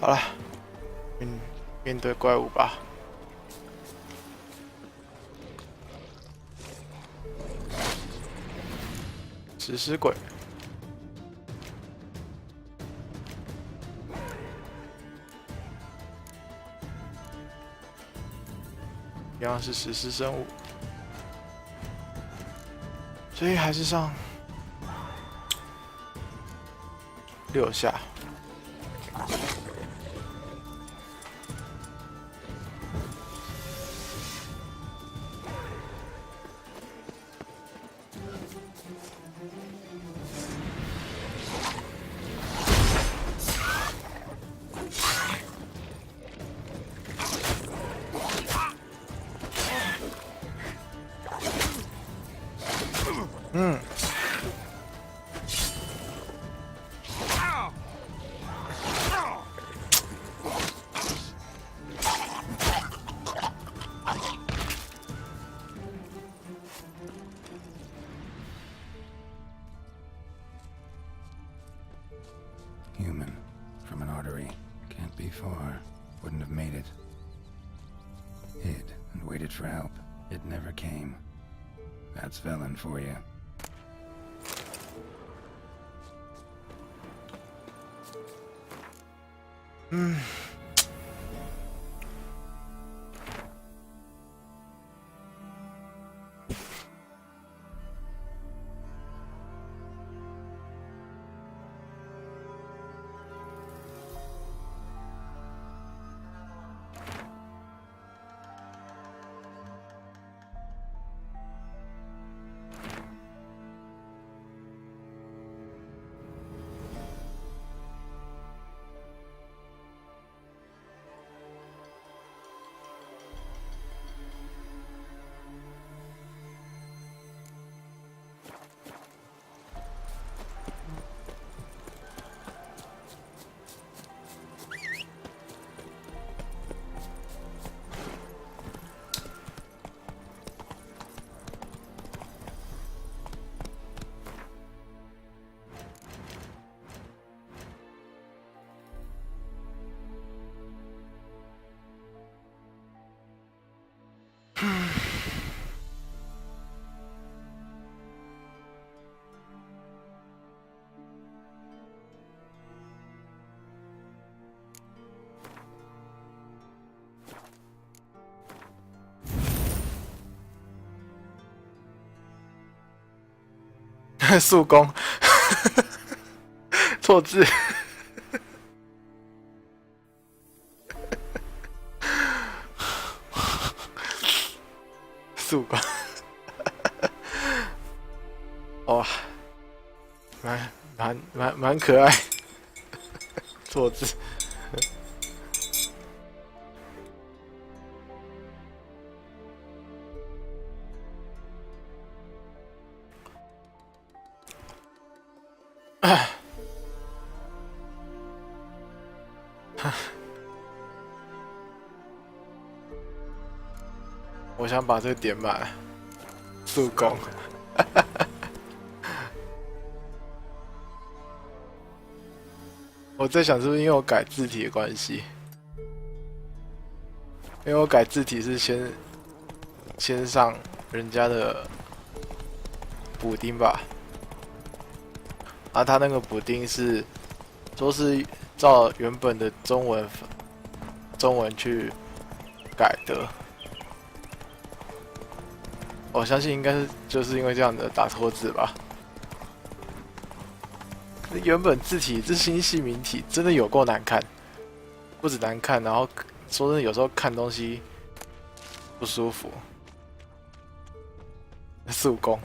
好了，面对怪物吧。食尸鬼。一样是食尸生物，所以还是上6下。Human from an artery. Can't be far. Wouldn't have made it. Hid and waited for help. It never came. That's Velen for you. Hmm. 速攻，错字。速攻，哇，蛮可爱，错字。我想把这个点满，速攻。我在想是不是因为我改字体的关系？因为我改字体是先上人家的补丁吧，啊，他那个补丁是说是照原本的中文去改的。我相信应该是就是因为这样的打错字吧。原本字体这新细明体真的有够难看，不止难看，然后说真的有时候看东西不舒服。速攻，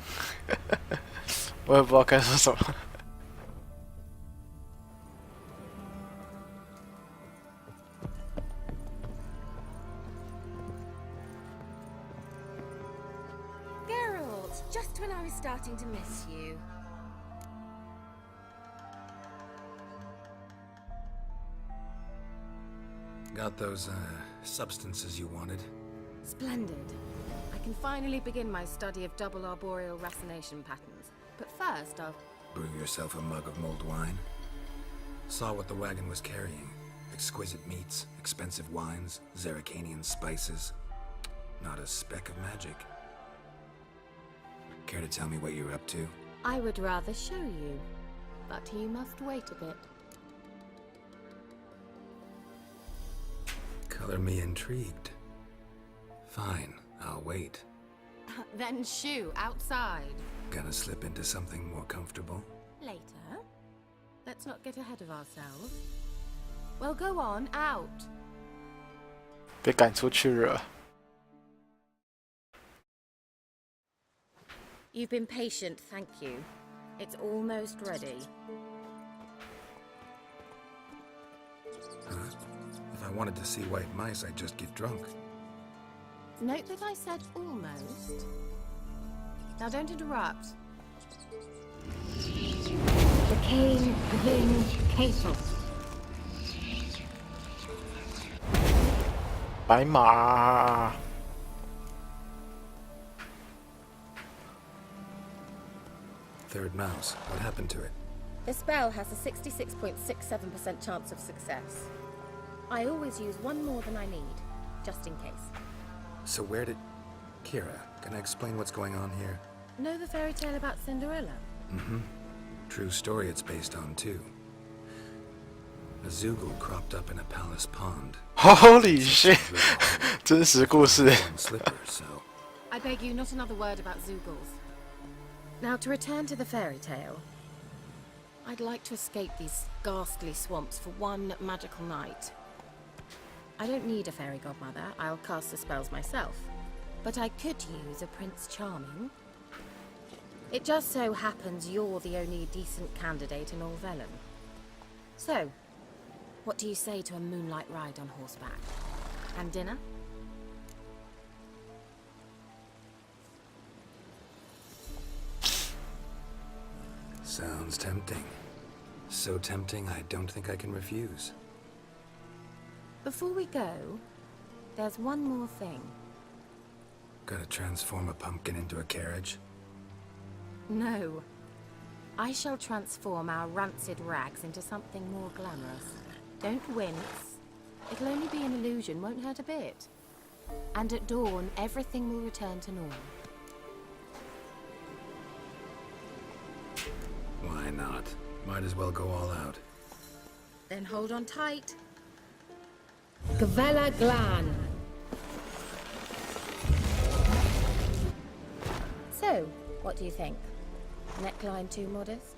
我也不知道该说什么。Just when I was starting to miss you. Got those, substances you wanted? Splendid. I can finally begin my study of double arboreal racination patterns. But first, I'll... Brew yourself a mug of mulled wine? Saw what the wagon was carrying. Exquisite meats, expensive wines, Zerrikanian spices. Not a speck of magic. Care to tell me what you're up to? I would rather show you, but you must wait a bit. Color me intrigued. Fine, I'll wait. Then shoo, outside. Gonna slip into something more comfortable? Later. Let's not get ahead of ourselves. Well, go on, out. 被赶出去了。 You've been patient, thank you. It's almost ready. Huh? If I wanted to see white mice, I'd just get drunk. Note that I said almost. Now don't interrupt. The Kane Vin Castle. 白马。 Third mouse. What happened to it? The spell has a 66.67% chance of success. I always use one more than I need, just in case. So where did... Kira, can I explain what's going on here? Know the fairy tale about Cinderella? Mm-hmm. True story it's based on, too. A Zoogle cropped up in a palace pond. Holy shit！ 真实故事。 One slipper, so... I beg you, not another word about Zoogles. Now, to return to the fairy tale. I'd like to escape these ghastly swamps for one magical night. I don't need a fairy godmother, I'll cast the spells myself. But I could use a Prince Charming. It just so happens you're the only decent candidate in all Vellum. So, what do you say to a moonlight ride on horseback? And dinner? Sounds tempting. So tempting, I don't think I can refuse. Before we go, there's one more thing. Gotta transform a pumpkin into a carriage? No. I shall transform our rancid rags into something more glamorous. Don't wince. It'll only be an illusion, won't hurt a bit. And at dawn, everything will return to normal. Why not? Might as well go all out. Then hold on tight. Gavella Glan. So, what do you think? Neckline too modest?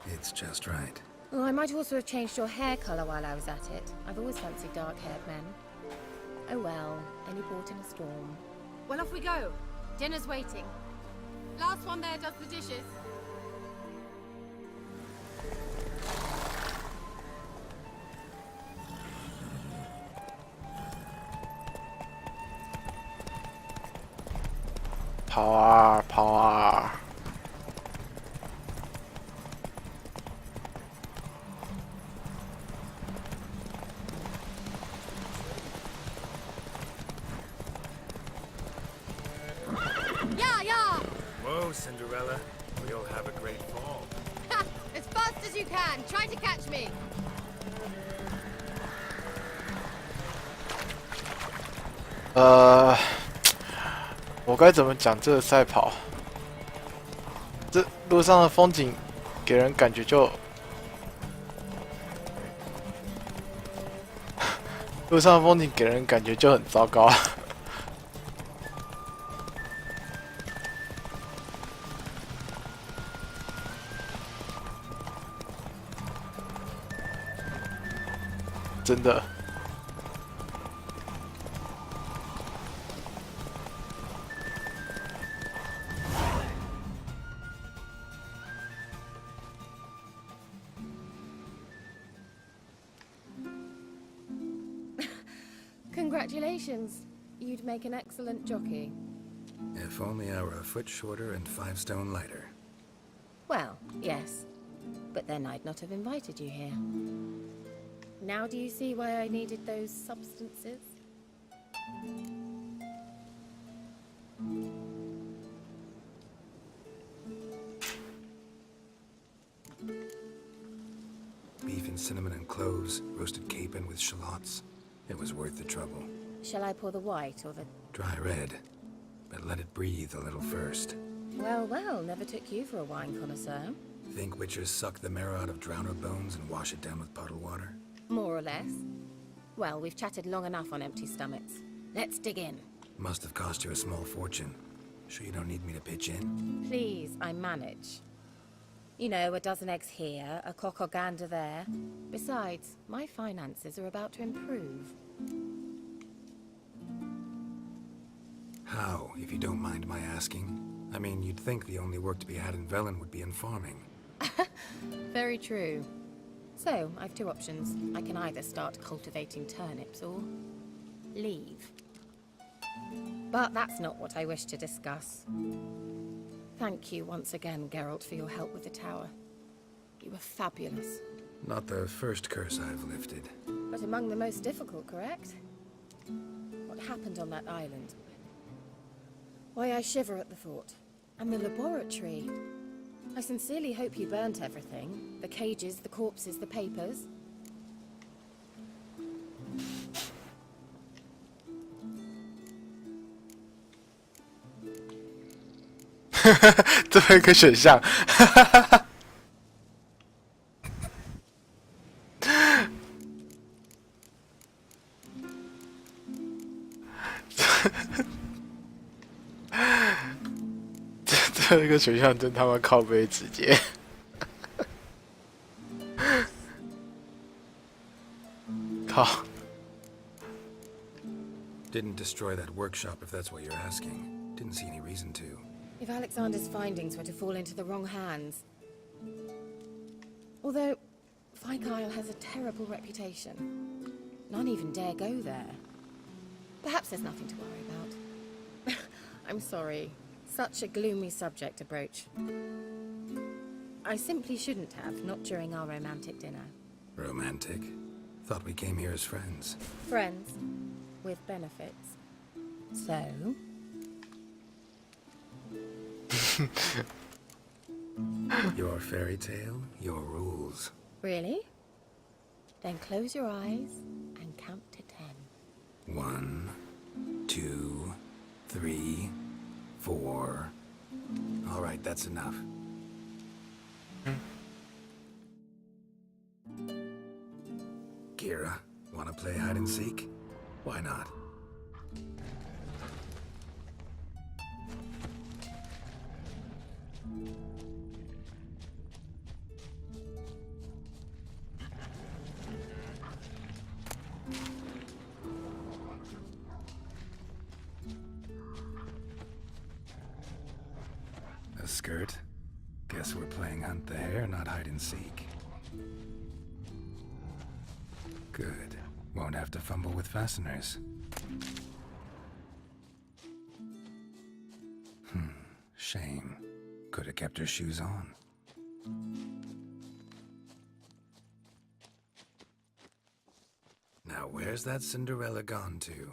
It's just right. Oh, I might also have changed your hair colour while I was at it. I've always fancied dark-haired men. Oh well, any port in a storm. Well, off we go. Dinner's waiting. Last one there does the dishes.跑啊跑啊！ Yeah, yeah! Whoa, Cinderella. We'll have a great fall. As fast as you can. Try to catch me. 我该怎么讲这个赛跑？这路上的风景给人感觉就，路上的风景给人感觉就很糟糕。真的。 Congratulations. You'd make an excellent jockey. If only I were a foot shorter and 5 stone lighter. Well, yes. But then I'd not have invited you here. Now do you see why I needed those substances? Be beef and cinnamon and cloves, roasted capon with shallots. It was worth the trouble. Shall I pour the white or the... Dry red, but let it breathe a little first. Well, well, never took you for a wine connoisseur. Think witchers suck the marrow out of drowner bones and wash it down with puddle water? More or less. Well, we've chatted long enough on empty stomachs. Let's dig in. Must have cost you a small fortune. Sure you don't need me to pitch in? Please, I manage. You know, a dozen eggs here, a cock or gander there. Besides, my finances are about to improve. How, if you don't mind my asking? I mean, you'd think the only work to be had in Velen would be in farming. Very true. So, I've two options. I can either start cultivating turnips or leave. But that's not what I wish to discuss. Thank you once again, Geralt, for your help with the tower. You were fabulous. Not the first curse I've lifted. But among the most difficult, correct? What happened on that island? Why, I shiver at the thought. And the laboratory. I sincerely hope you burnt everything. The cages, the corpses, the papers. 最后一个选项，最后一个选项真他妈靠背直接。靠！ Didn't destroy that workshop if that's what you're asking. Didn't see any reason to. If Alexander's findings were to fall into the wrong hands... Although, Fyke Isle has a terrible reputation. None even dare go there. Perhaps there's nothing to worry about. I'm sorry. Such a gloomy subject to broach. I simply shouldn't have, not during our romantic dinner. Romantic? Thought we came here as friends. Friends, with benefits. So... Your fairy tale, your rules. Really? Then close your eyes and count to 10. 1, 2, 3, 4. All right, that's enough. Kira, wanna play hide and seek? Why not? A skirt? Guess we're playing hunt the hare, not hide and seek. Good. Won't have to fumble with fasteners. Shame. Could have kept her shoes on. Now where's that Cinderella gone to?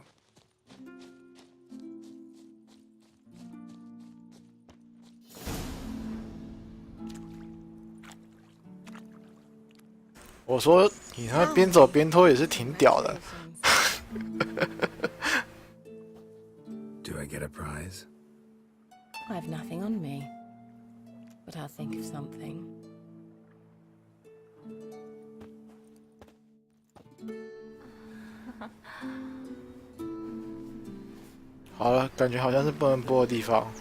我说你他妈边走边拖也是挺屌的。Do I get a prize? I have nothing on me. But I'll think of something. 好了，感觉好像是不能播的地方，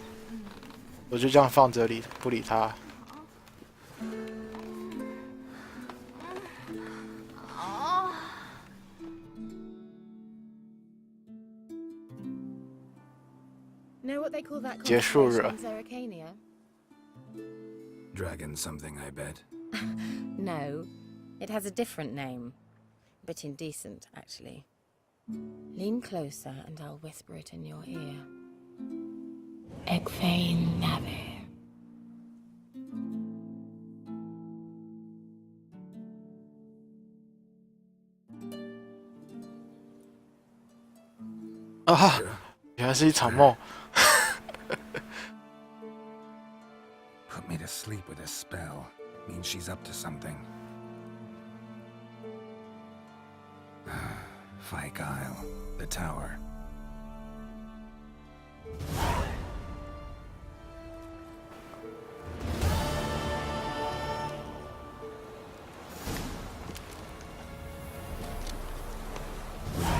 我就这样放这里，不理他。Know what they call that 结束了。 constellation in Zerrikania? Dragon something, I bet. No, it has a different name. A bit indecent, actually. Lean closer and I'll whisper it in your ear. Egfain Navir. Ah, 原来是一场梦。 Put me to sleep with a spell. Means she's up to something. Fyke Isle, the tower.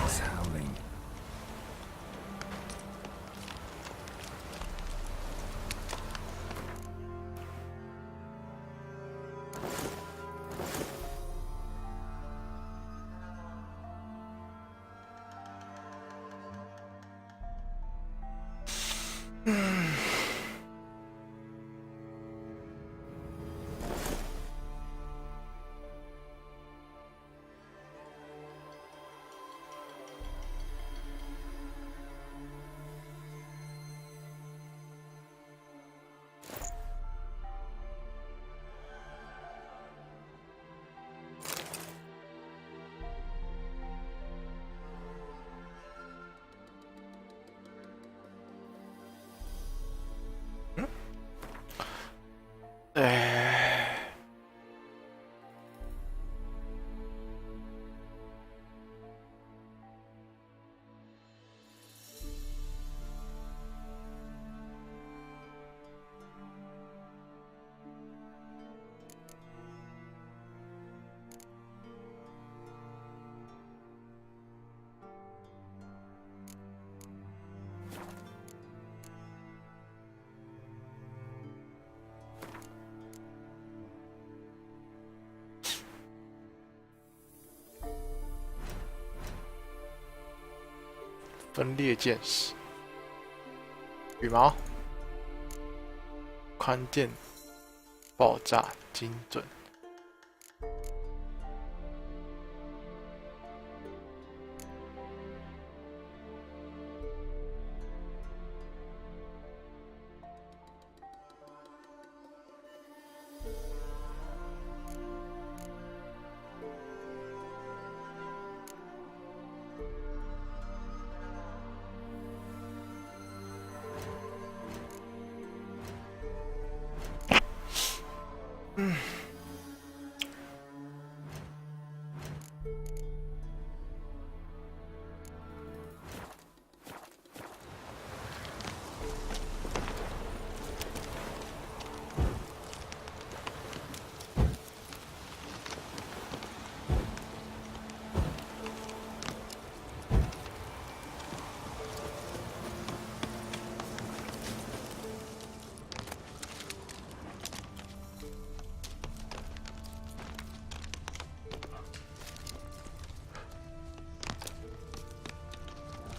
It's howling.分裂箭矢，羽毛，宽电，爆炸精准。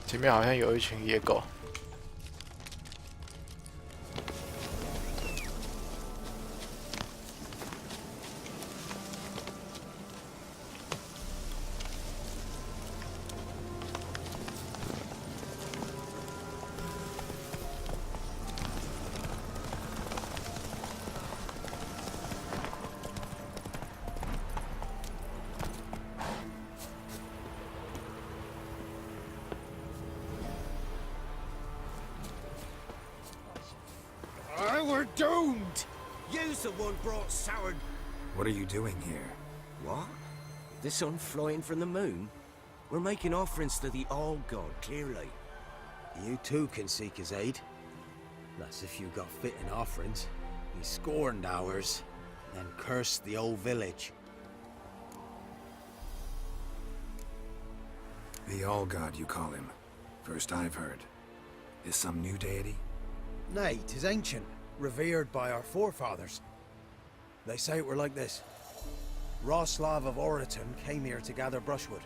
前面好像有一群野狗。We're doomed! You's the one brought sour... What are you doing here? What? The sun flying from the moon? We're making offerings to the All-God, clearly. You too can seek his aid. That's if you got fitting offerings. He scorned ours, then cursed the old village. The All-God, you call him. First I've heard. Is some new deity? Nay, 'tis ancient, revered by our forefathers. They say it were like this. Roslav of Oriton came here to gather brushwood.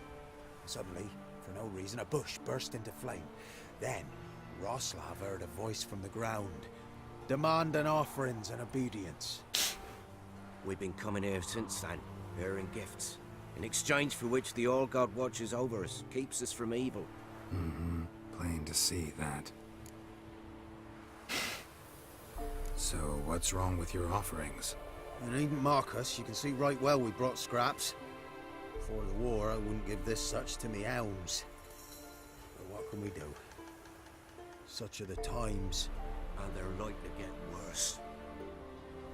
Suddenly, for no reason, a bush burst into flame. Then, Roslav heard a voice from the ground, demanding offerings and obedience. We've been coming here since then, bearing gifts, in exchange for which the All-God watches over us, keeps us from evil. Mm-hmm. Plain to see that. So, what's wrong with your offerings? You needn't mock us, you can see right well we brought scraps. Before the war, I wouldn't give this such to me hounds. But what can we do? Such are the times. And they're like to get worse.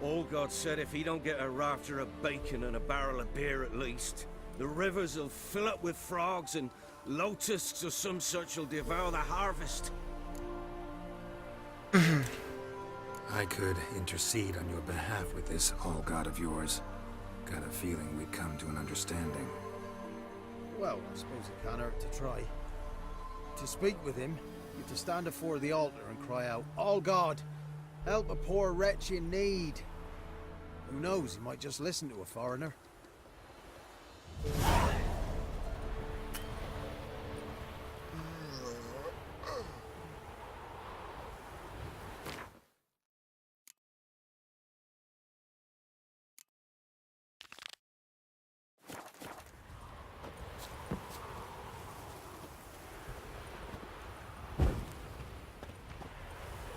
All-God said if he don't get a rafter of bacon and a barrel of beer at least, the rivers will fill up with frogs and Lotuses or some such will devour the harvest. I could intercede on your behalf with this all-god of yours. Got a feeling we'd come to an understanding. Well, I suppose it can't hurt to try. To speak with him, you have to stand before the altar and cry out, "All God, help a poor wretch in need." Who knows, he might just listen to a foreigner.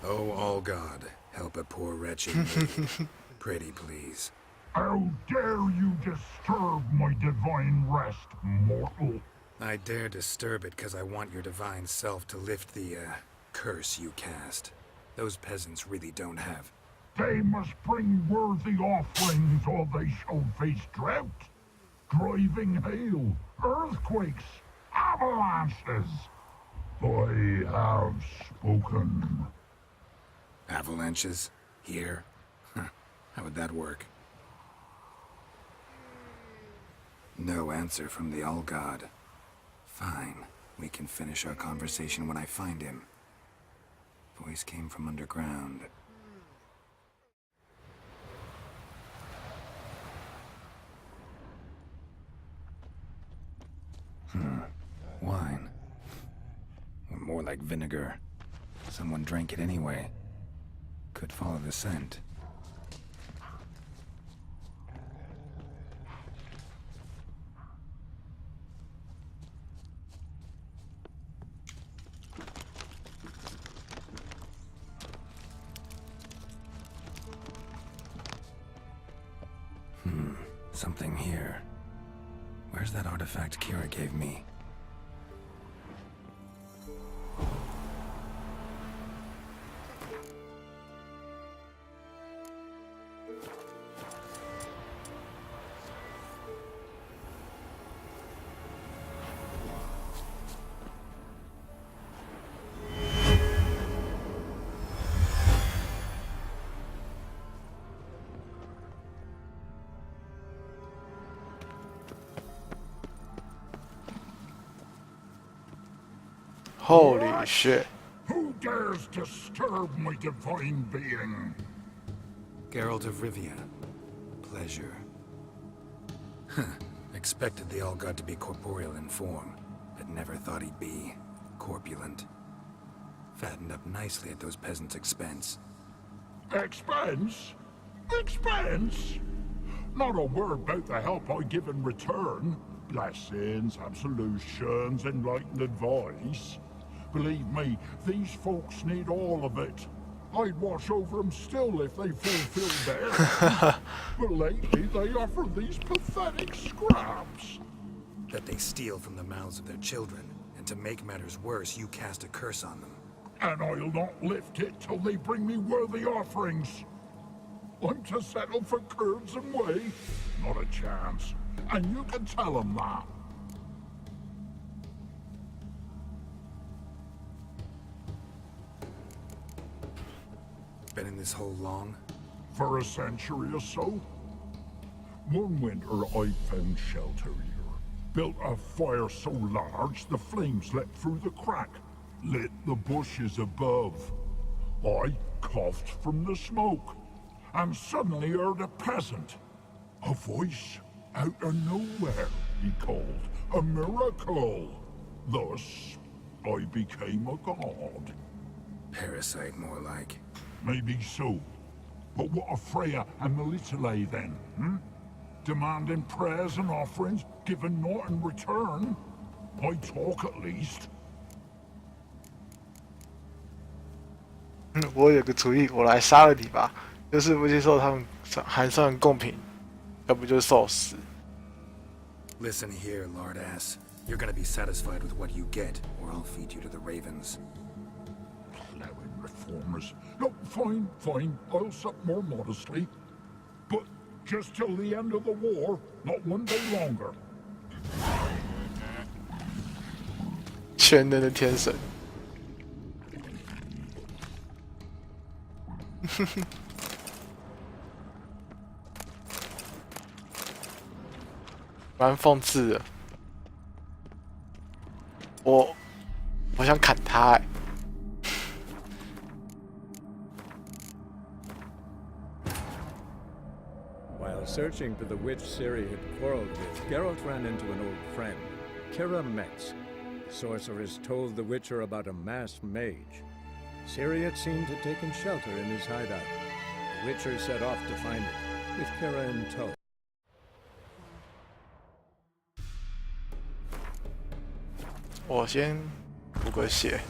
Oh, all God, help a poor wretch in need. Pretty please. How dare you disturb my divine rest, mortal? I dare disturb it because I want your divine self to lift the, curse you cast. Those peasants really don't have. They must bring worthy offerings or they shall face drought, driving hail, earthquakes, avalanches. I have spoken. Avalanches? Here? Huh. How would that work? No answer from the All-God. Fine. We can finish our conversation when I find him. Voice came from underground. Wine. Or more like vinegar. Someone drank it anyway. Could follow the scent. Something here. Where's that artifact Kira gave me? Holy shit. Who dares disturb my divine being? Geralt of Rivia. Pleasure. Huh. Expected the All-God to be corporeal in form, but never thought he'd be corpulent. Fattened up nicely at those peasants' expense. Expense? Expense? Not a word about the help I give in return. Blessings, absolutions, enlightened advice. Believe me, these folks need all of it. I'd watch over them still if they fulfilled theirs. But lately they offer these pathetic scraps. That they steal from the mouths of their children, and to make matters worse, you cast a curse on them. And I'll not lift it till they bring me worthy offerings. I'm to settle for curds and whey? Not a chance. And you can tell them that. Been in this hole long? For a century or so. One winter I found shelter here. Built a fire so large the flames leapt through the crack, lit the bushes above. I coughed from the smoke, and suddenly heard a peasant. A voice out of nowhere, he called. A miracle. Thus, I became a god. Parasite, more like. Maybe so. But what of Freya and Melitele then, Demanding prayers and offerings, given naught in return? I talk at least. 我有个主意，我来杀了你吧。就是不接受他们寒酸贡品，要不就是受死。Listen here, lard ass. You're gonna be satisfied with what you get, or I'll feed you to the ravens. Plowing reformers. No, fine, fine. I'll sup more modestly. But just till the end of the war, not one day longer. 全能的天神。蛮讽刺的。我想砍他哎、While searching for the witch Ciri had quarreled with, Geralt ran into an old friend, Kira Metz. Sorceress told the Witcher about a masked mage. Ciri had seemed to have taken shelter in his hideout. The Witcher set off to find it, with Kira in tow. 我先补个血。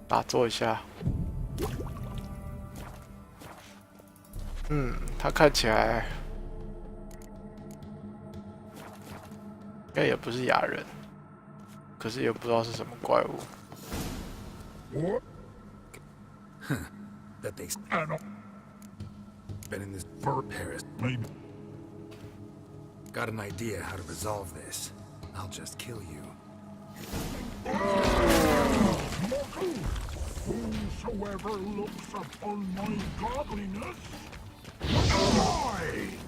打坐一下。他看起来应该也不是哑人，可是也不知道是什么怪物。 What? Bet they I don't. been in this Bert, Paris. maybe. Got an idea how to resolve this. I'll just kill you. Whosoever looks upon my godliness, die!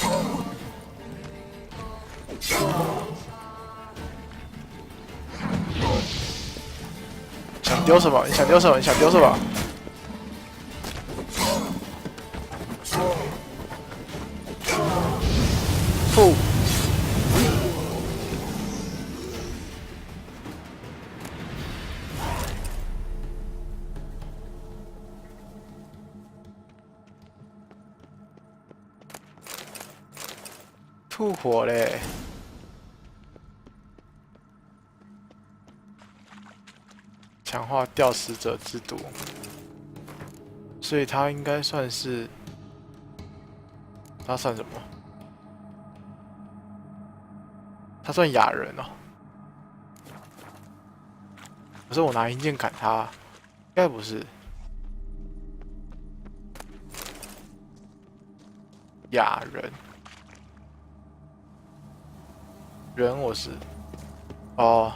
Oh. 想丢什么？你想丢什么？你想丢什么？不。吐火嘞！强化吊死者之毒，所以他应该算是，他算什么？他算哑人哦。可是我拿银剑砍他，应该不是。哑人，人我是，哦，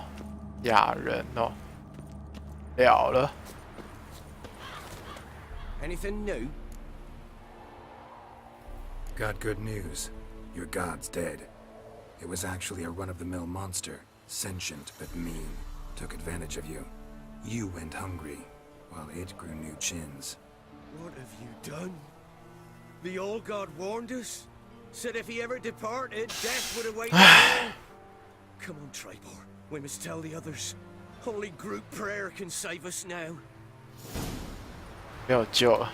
哑人哦。 了了。 Anything new? Got good news. Your god's dead. It was actually a run-of-the-mill monster, sentient but mean. Took advantage of you. You went hungry, while it grew new chins. What have you done? The Old God warned us. Said if he ever departed, death would await us all. Come on, Tribor. We must tell the others. Only group prayer can save us now. 没有救了。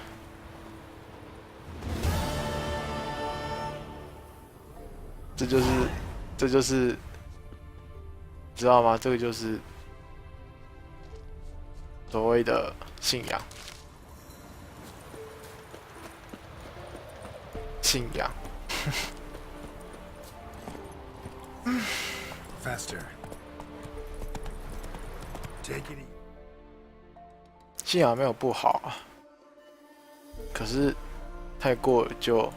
这就是，知道吗？这个就是所谓的信仰。信仰。Faster. Take it easy. 信仰没有不好啊，可是太过了就